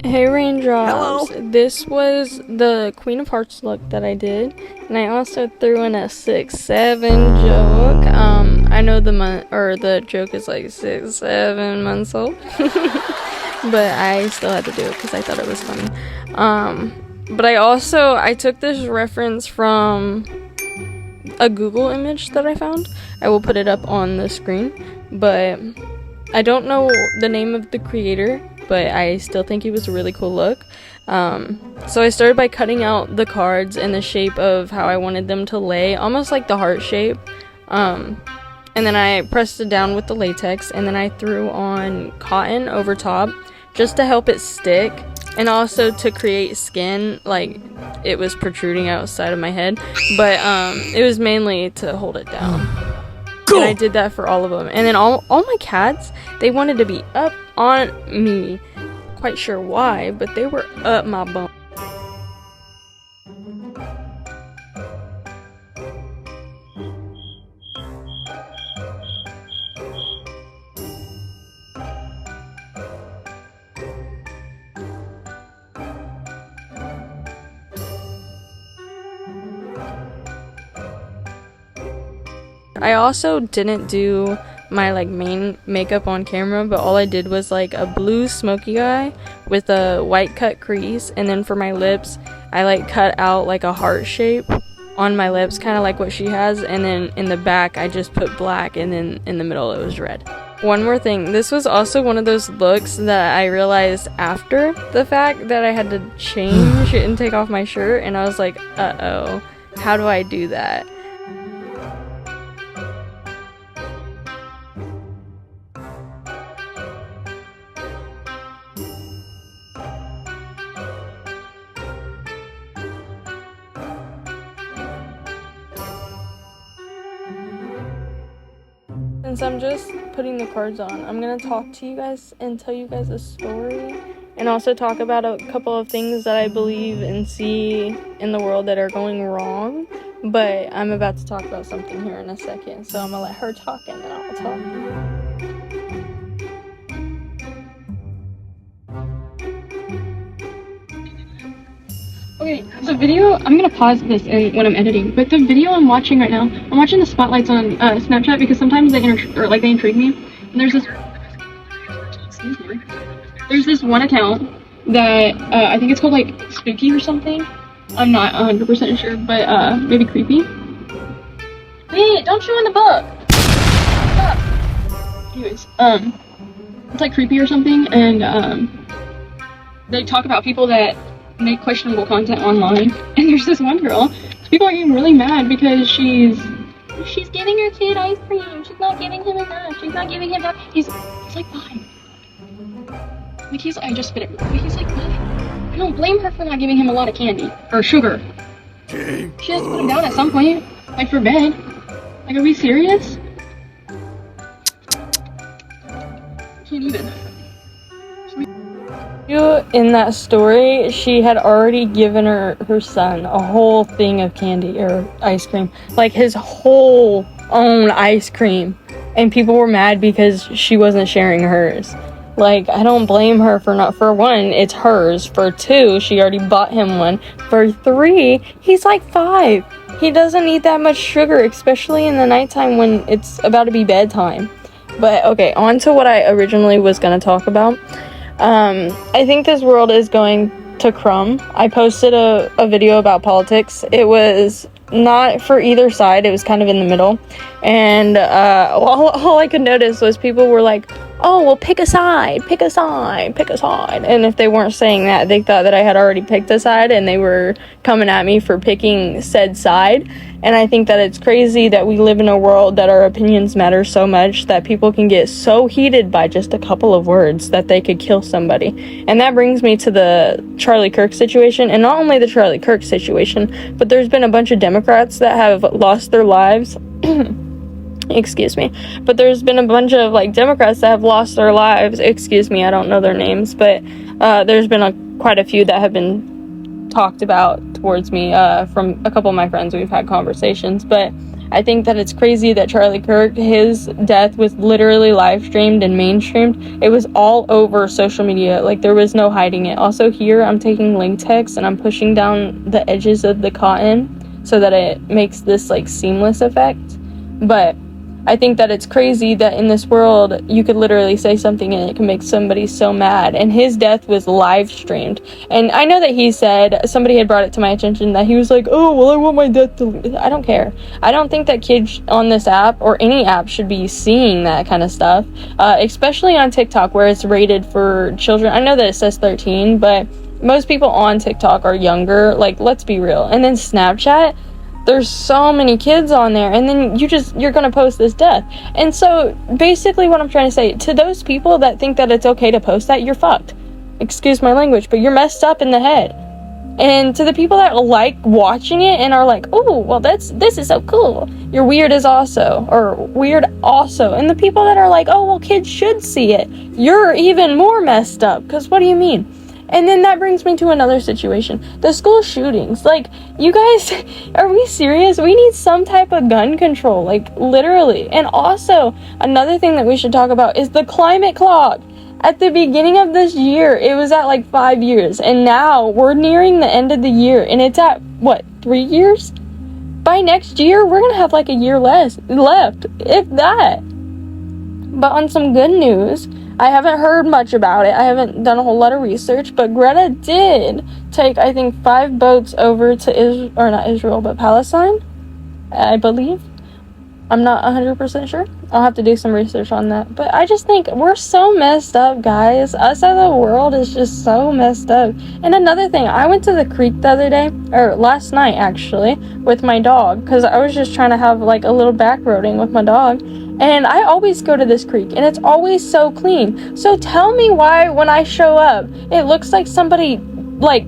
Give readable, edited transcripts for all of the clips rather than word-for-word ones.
Hey Raindrops, Hello? this was the Queen of Hearts look that I did, and I also threw in a 6'7" joke. I know the joke is like 6-7 months old, but I still had to do it because I thought it was funny. But I took this reference from a Google image that I found. I will put it up on the screen, but I don't know the name of the creator, but I still think it was a really cool look. So I started by cutting out the cards in the shape of how I wanted them to lay, almost like the heart shape. And then I pressed it down with the latex, and then I threw on cotton over top just to help it stick, and also to create skin, like it was protruding outside of my head, but it was mainly to hold it down. Cool. And I did that for all of them. And then all my cats, they wanted to be up on me. Quite sure why, but they were up my bum. I also didn't do my main makeup on camera, but all I did was a blue smoky eye with a white cut crease, and then for my lips I cut out a heart shape on my lips, kind of like what she has, and then in the back I just put black, and then in the middle it was red. One more thing, this was also one of those looks that I realized after the fact that I had to change and take off my shirt, and I was like, uh-oh, how do I do that? Since I'm just putting the cards on, I'm gonna talk to you guys and tell you guys a story, and also talk about a couple of things that I believe and see in the world that are going wrong. But I'm about to talk about something here in a second, so I'm gonna let her talk and then I'll talk. Okay, the video, I'm gonna pause this when I'm editing, but the video I'm watching right now, I'm watching the spotlights on Snapchat because sometimes they intrigue me. And there's this one account that I think it's called Spooky or something. I'm not 100% sure, but maybe Creepy. Wait, don't chew in the book. Stop. Anyways, it's Creepy or something, and they talk about people that make questionable content online, and there's this one girl, people are getting really mad because she's giving her kid ice cream, she's not giving him enough, he's 5, I just spit it, but he's 5. I don't blame her for not giving him a lot of candy or sugar. Okay. She has to put him down at some point, for bed. Are we serious? Can't even. In that story, she had already given her son a whole thing of candy or ice cream, his whole own ice cream, and people were mad because she wasn't sharing hers. I don't blame her for one, it's hers. For 2, she already bought him one. For 3, he's 5. He doesn't need that much sugar, especially in the nighttime when it's about to be bedtime. But okay, on to what I originally was going to talk about. I think this world is going to crumb. I posted a video about politics. It was not for either side, it was kind of in the middle, and all I could notice was people were oh, well, pick a side, and if they weren't saying that, they thought that I had already picked a side, and they were coming at me for picking said side. And I think that it's crazy that we live in a world that our opinions matter so much that people can get so heated by just a couple of words that they could kill somebody. And that brings me to the Charlie Kirk situation, and not only the Charlie Kirk situation, but there's been a bunch of Democrats that have lost their lives. Excuse me. But there's been a bunch of Democrats that have lost their lives. Excuse me, I don't know their names, but there's been quite a few that have been talked about towards me from a couple of my friends. We've had conversations, but I think that it's crazy that Charlie Kirk, his death was literally live streamed and mainstreamed. It was all over social media. Like, there was no hiding it. Also, here I'm taking latex and I'm pushing down the edges of the cotton so that it makes this like seamless effect. But I think that it's crazy that in this world you could literally say something and it can make somebody so mad. And his death was live streamed. And I know that he said, somebody had brought it to my attention, that he was like, oh, well, I want my death to... I don't care. I don't think that kids on this app or any app should be seeing that kind of stuff, especially on TikTok where it's rated for children. I know that it says 13, but most people on TikTok are younger. Like, let's be real. And then Snapchat, there's so many kids on there, and then you're gonna post this death. And so basically what I'm trying to say to those people that think that it's okay to post that, you're fucked. Excuse my language, but you're messed up in the head. And to the people that like watching it and are like, oh, well, this is so cool, you're weird as also, or weird also. And the people that are like, oh, well, kids should see it, you're even more messed up, because what do you mean? And then that brings me to another situation. The school shootings. Like, you guys, are we serious? We need some type of gun control, like, literally. And also, another thing that we should talk about is the climate clock. At the beginning of this year, it was at, like, 5 years. And now, we're nearing the end of the year, and it's at, what, 3 years? By next year, we're gonna have, like, a year left, if that. But on some good news, I haven't heard much about it. I haven't done a whole lot of research, but Greta did take, I think, 5 boats over to not Israel, but Palestine, I believe. I'm not 100% sure. I'll have to do some research on that. But I just think we're so messed up, guys. Us as a world is just so messed up. And another thing, I went to the creek the other day, or last night, actually, with my dog, because I was just trying to have, like, a little back roading with my dog. And I always go to this creek, and it's always so clean. So tell me why, when I show up, it looks like somebody, like,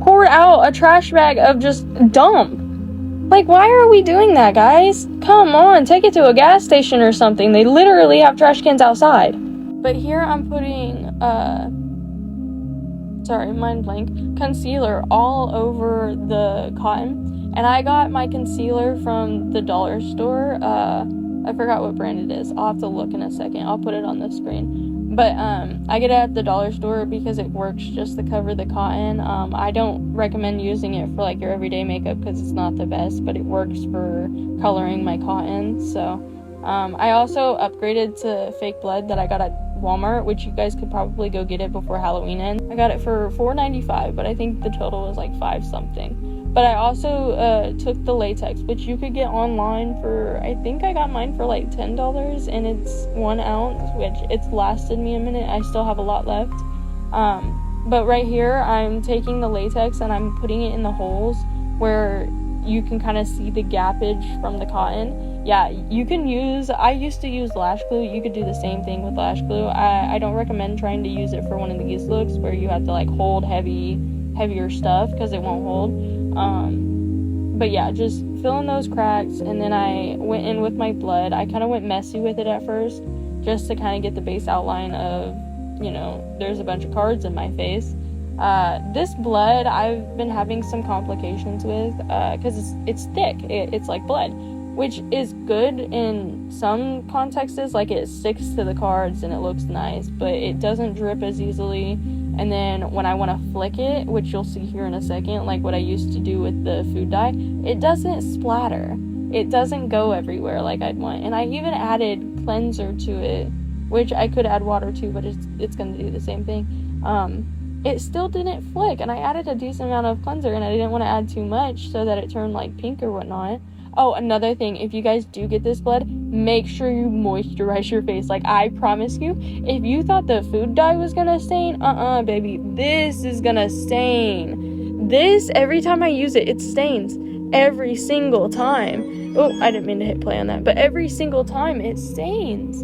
poured out a trash bag of just dump. Like, why are we doing that, guys? Come on, take it to a gas station or something. They literally have trash cans outside. But here I'm putting, mind blank, concealer all over the cotton. And I got my concealer from the dollar store. I forgot what brand it is. I'll have to look in a second. I'll put it on the screen. But I get it at the dollar store because it works just to cover the cotton. I don't recommend using it for like your everyday makeup because it's not the best, but it works for coloring my cotton. So I also upgraded to fake blood that I got at Walmart, which you guys could probably go get it before Halloween ends. I got it for $4.95, but I think the total was like $5 something. But I also took the latex, which you could get online for, I think I got mine for like $10, and it's 1 ounce, which it's lasted me a minute. I still have a lot left. But right here, I'm taking the latex and I'm putting it in the holes where you can kind of see the gappage from the cotton. Yeah, you can use, I used to use lash glue. You could do the same thing with lash glue. I don't recommend trying to use it for one of these looks where you have to like hold heavier stuff because it won't hold. But yeah, just fill in those cracks, and then I went in with my blood. I kind of went messy with it at first, just to kind of get the base outline of, you know, there's a bunch of cards in my face. This blood, I've been having some complications with, because it's thick. It's like blood, which is good in some contexts, like it sticks to the cards and it looks nice, but it doesn't drip as easily. And then when I want to flick it, which you'll see here in a second, like what I used to do with the food dye, it doesn't splatter. It doesn't go everywhere like I'd want. And I even added cleanser to it, which I could add water to, but it's going to do the same thing. It still didn't flick, and I added a decent amount of cleanser, and I didn't want to add too much so that it turned like pink or whatnot. Oh, another thing, if you guys do get this blood, make sure you moisturize your face. Like, I promise you, if you thought the food dye was gonna stain, baby, this is gonna stain. This, every time I use it, it stains. Every single time. Oh, I didn't mean to hit play on that, but every single time it stains.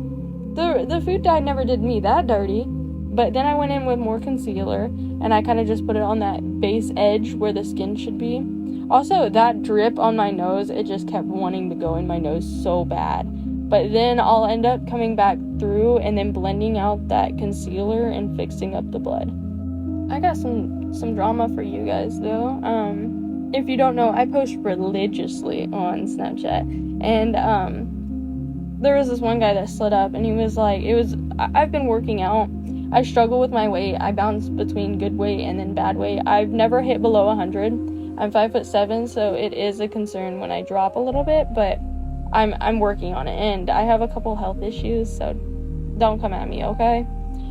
The food dye never did me that dirty. But then I went in with more concealer, and I kind of just put it on that base edge where the skin should be. Also, that drip on my nose, it just kept wanting to go in my nose so bad. But then I'll end up coming back through and then blending out that concealer and fixing up the blood. I got some drama for you guys, though. if you don't know, I post religiously on Snapchat, and there was this one guy that slid up, and he was like, I've been working out. I struggle with my weight. I bounce between good weight and then bad weight. I've never hit below 100. I'm 5'7", so it is a concern when I drop a little bit, but I'm working on it, and I have a couple health issues, so don't come at me, okay?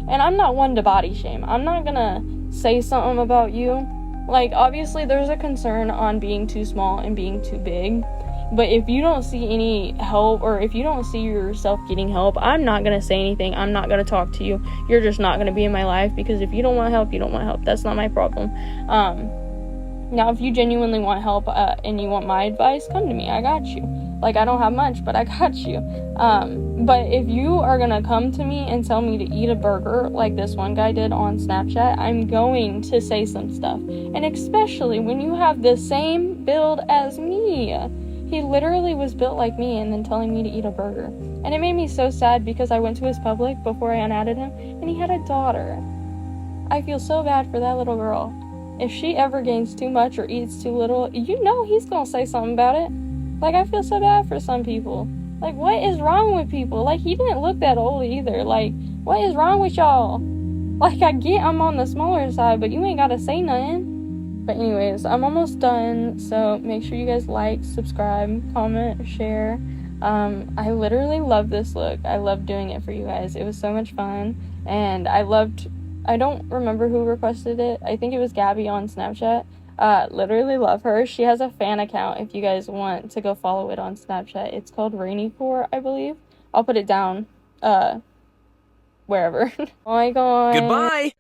And I'm not one to body shame. I'm not gonna say something about you. Like, obviously there's a concern on being too small and being too big, but if you don't see any help, or if you don't see yourself getting help, I'm not going to say anything. I'm not going to talk to you. You're just not going to be in my life, because if you don't want help, you don't want help. That's not my problem. Now, if you genuinely want help and you want my advice, come to me. I got you. Like, I don't have much, but I got you. But if you are going to come to me and tell me to eat a burger like this one guy did on Snapchat, I'm going to say some stuff. And especially when you have the same build as me. He literally was built like me and then telling me to eat a burger. And it made me so sad, because I went to his public before I unadded him, and he had a daughter. I feel so bad for that little girl. If she ever gains too much or eats too little, you know he's gonna say something about it. Like, I feel so bad for some people. Like, what is wrong with people? Like, he didn't look that old either. Like, what is wrong with y'all? Like, I get I'm on the smaller side, but you ain't gotta say nothing. But anyways, I'm almost done, so make sure you guys like, subscribe, comment, share. I literally love this look. I love doing it for you guys. It was so much fun, and I don't remember who requested it. I think it was Gabby on Snapchat. Literally love her. She has a fan account if you guys want to go follow it on Snapchat. It's called Rainy4, I believe. I'll put it down, wherever. Oh my god. Goodbye!